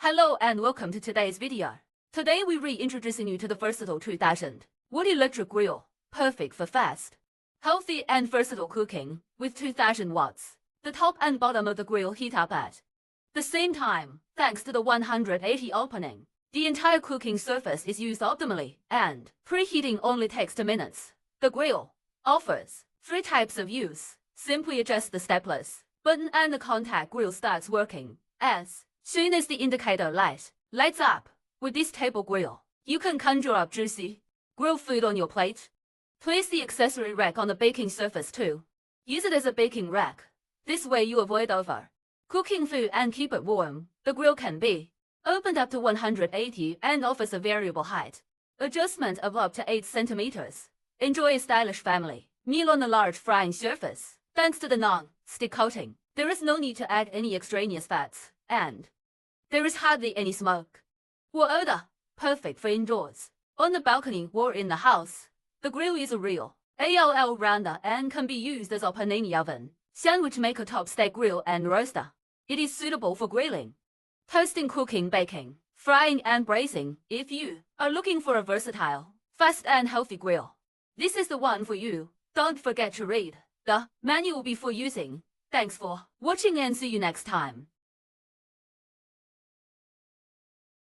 Hello and welcome to today's video. Today we reintroducing you to the versatile 2000-watt electric grill, perfect for fast, healthy and versatile cooking with 2000 watts. The top and bottom of the grill heat up at the same time, thanks to the 180 opening. The entire cooking surface is used optimally, and preheating only takes 2 minutes. The grill offers 3 types of use. Simply adjust the stepless button and the contact grill starts working. As soon as the indicator lights up, with this table grill, you can conjure up juicy grilled food on your plate. Place the accessory rack on the baking surface too. Use it as a baking rack. This way you avoid over cooking food and keep it warm. The grill can be opened up to 180 and offers a variable height adjustment of up to 8 centimeters. Enjoy a stylish family meal on a large frying surface. Thanks to the non-stick coating, there is no need to add any extraneous fats, and there is hardly any smoke or odor. Perfect for indoors, on the balcony or in the house. The grill is a real all-rounder and can be used as a panini oven, sandwich maker, top steak grill and roaster. It is suitable for grilling, toasting, cooking, baking, frying and braising. If you are looking for a versatile, fast and healthy grill, this is the one for you. Don't forget to read the manual before using. Thanks for watching and see you next time.